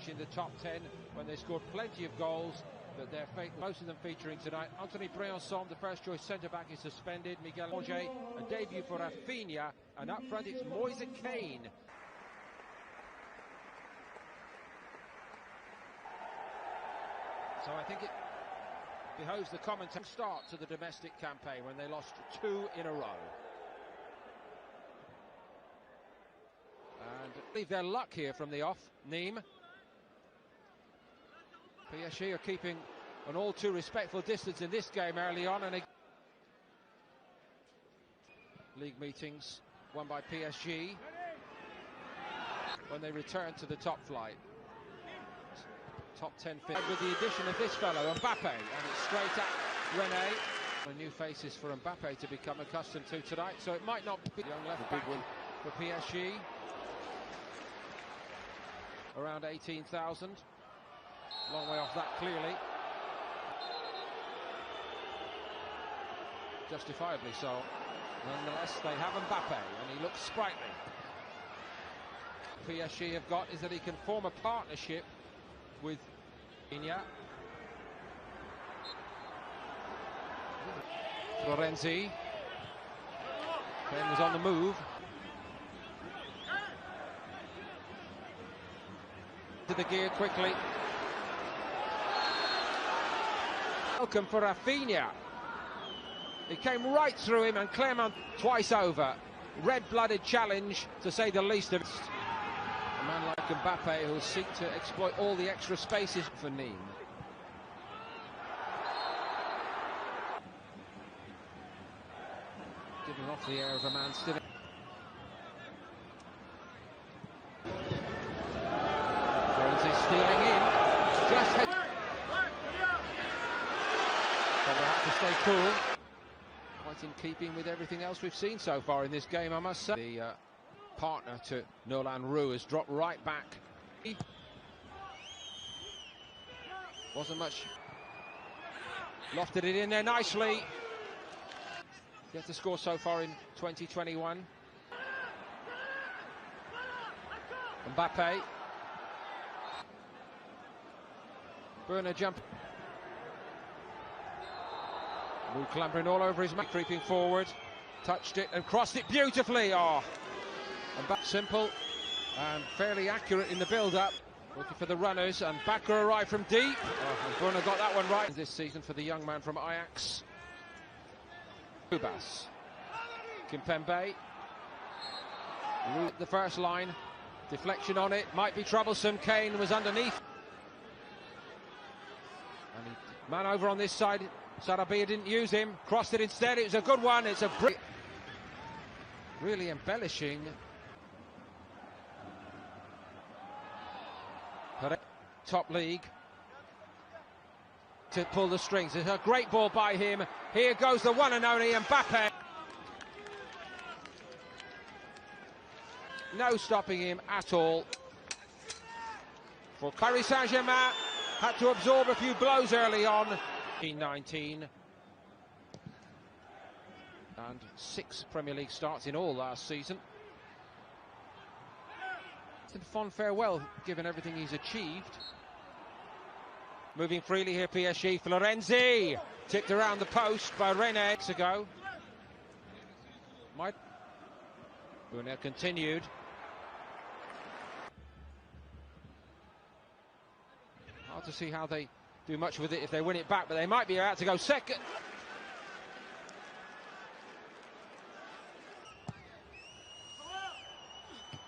finish in the top 10 when they scored plenty of goals, but they're most of them featuring tonight. Anthony Briançon, the first choice centre-back, is suspended. Miguel Angers, a debut for Rafinha, and up front it's Moise Kean. So I think it behoves the commentator start to the domestic campaign when they lost 2 in a row. And leave their luck here from the off. Nîmes. PSG are keeping an all too respectful distance in this game early on, and league meetings won by PSG when they return to the top flight. Top 10 with the addition of this fellow, Mbappe, and it's straight at René. New faces for Mbappe to become accustomed to tonight, so it might not be young left back for PSG. Around 18,000. Long way off that, clearly. Justifiably so. Nonetheless, they have Mbappe, and he looks sprightly. PSG have got is that he can form a partnership with Inya. Florenzi. Ben was on the move. To the gear quickly. Welcome for Rafinha. It came right through him, and Clermont twice over. Red-blooded challenge, to say the least of it. A man like Mbappe who'll seek to exploit all the extra spaces for Nîmes. Giving off the air of a man still. Stealing in, just head. But we'll have to stay cool. Quite in keeping with everything else we've seen so far in this game, I must say. The partner to Nolan Roux has dropped right back. Wasn't much. Lofted it in there nicely. Yet to score so far in 2021. Mbappe. Burner jump. Roux clambering all over his mat, creeping forward. Touched it and crossed it beautifully. Oh, and back simple and fairly accurate in the build-up. Looking for the runners, and Bakker arrived from deep. Oh, and Brunner got that one right this season for the young man from Ajax. Ubas. Kimpembe. Roux the first line. Deflection on it. Might be troublesome. Kane was underneath. Man over on this side. Sarabia didn't use him. Crossed it instead. It was a good one. It's a really embellishing. Top league. To pull the strings. It's a great ball by him. Here goes the one and only Mbappe. No stopping him at all. For Paris Saint-Germain. Had to absorb a few blows early on. 19. And 6 Premier League starts in all last season. It's a fond farewell, given everything he's achieved. Moving freely here, PSG. Florenzi! Tipped around the post by René ago. Brunner continued. Hard to see how they do much with it if they win it back, but they might be about to go second.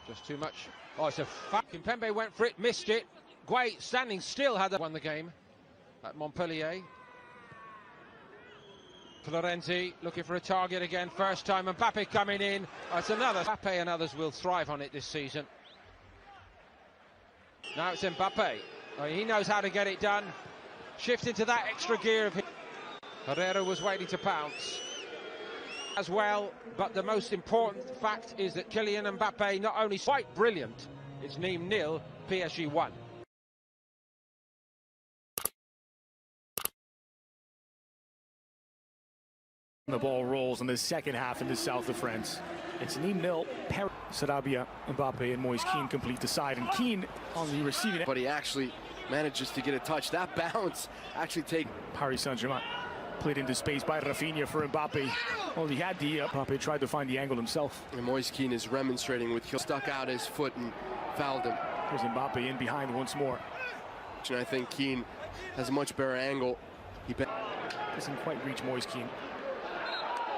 Just too much. Oh, it's a Kimpembe went for it, missed it. Guay standing still had won the game at Montpellier. Florenzi looking for a target again. First time Mbappe coming in. That's another. Mbappe and others will thrive on it this season. Now it's Mbappe. Oh, he knows how to get it done. Shift into that extra gear of him. Herrera was waiting to pounce as well, but the most important fact is that Kylian Mbappe not only quite brilliant, it's Nîmes 0, PSG 1. The ball rolls in the second half in the south of France. It's Nîmes 0, Paris. Sarabia, Mbappe, and Moise Kean complete the side, and Kean on the receiving end. But he actually manages to get a touch. That bounce actually Paris Saint-Germain played into space by Rafinha for Mbappe. Well, he had the Mbappe tried to find the angle himself. And Moise Kean is remonstrating with Hill. Stuck out his foot and fouled him. There's Mbappe in behind once more. And I think Kean has a much better angle. He doesn't quite reach Moise Kean.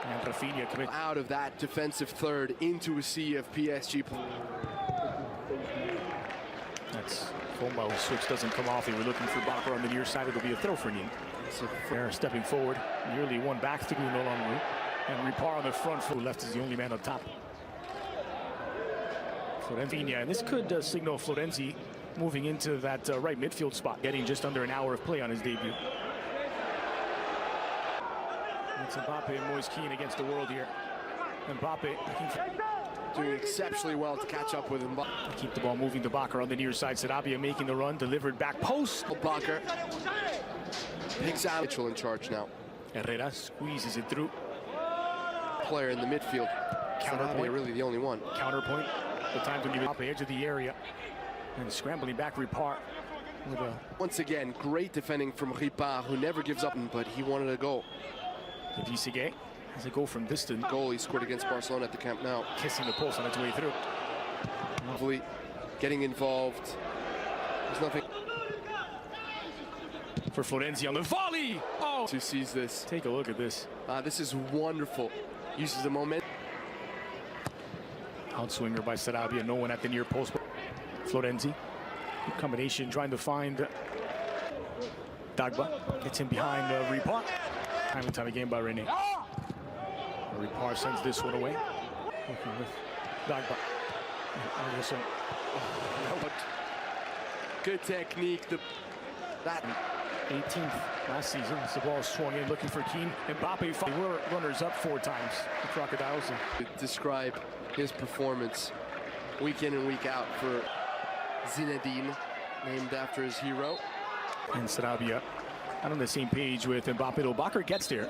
And Rafinha commits out of that defensive third into a sea of PSG. That's Fomba. Switch doesn't come off. They were looking for Bakker on the near side. It'll be a throw for Nîmes. They're stepping forward, nearly one back through no longer. And Ripar on the front foot, left is the only man on top. Florenzi, and this could signal Florenzi moving into that right midfield spot, getting just under an hour of play on his debut. It's Mbappe and Moise Kean against the world here. Mbappe doing exceptionally well to catch up with Mbappe. Keep the ball moving to Bakker on the near side. Sarabia making the run, delivered back post. Bakker picks out. Mitchell in charge now. Herrera squeezes it through. Player in the midfield. Counterpoint. Really the only one. Counterpoint. The time to give it edge of the area. And scrambling back Ripar. Once again, great defending from Ripar, who never gives up, but he wanted a goal. Vissigé has a goal from distance. Goal he scored against Barcelona at the Camp Nou. Kissing the post on its way through. Hopefully getting involved. There's nothing. For Florenzi on the volley! Oh! Who sees this? Take a look at this. This is wonderful. Uses the moment. Outswinger by Sarabia. No one at the near post. Florenzi. Good combination trying to find Dagba. Gets in behind Ripar. Time and time again by René. Ripar sends this one away. Working with Dagba. Good technique. That 18th last season. As the ball swung in looking for Kean. Mbappe were runners up 4 times. The Crocodiles. Describe his performance week in and week out for Zinedine, named after his hero. And Sarabia not on the same page with Mbappe. Though Bakker gets there.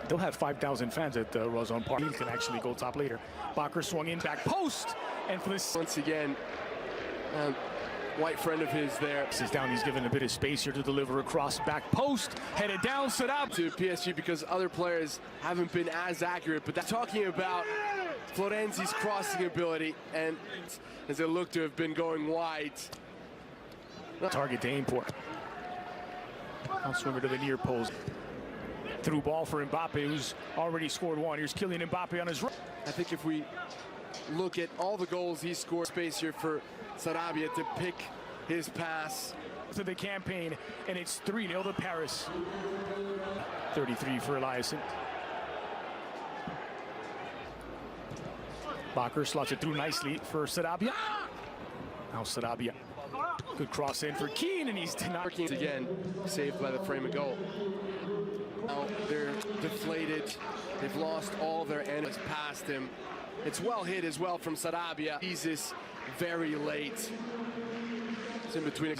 They'll have 5,000 fans at Rozon Park. He can actually go top later. Bakker swung in back post. And for this once again, white friend of his there. This is down. He's given a bit of space here to deliver across back post. Headed down, Sarabia. To PSG because other players haven't been as accurate. But that's talking about Florenzi's crossing ability. And as it looked to have been going wide. Target to aim for. Outswinger to the near post. Through ball for Mbappe, who's already scored 1. Here's Kylian Mbappe on his right. I think if we look at all the goals he scored, space here for Sarabia to pick his pass. To the campaign, and it's 3-0 to Paris. 33 for Eliasson. Bakker slots it through nicely for Sarabia. Now Sarabia. Good cross in for Kean, and he's denied. Again, saved by the frame of goal. Now they're deflated. They've lost all their enemies past him. It's well hit as well from Sarabia. He's very late. It's in between.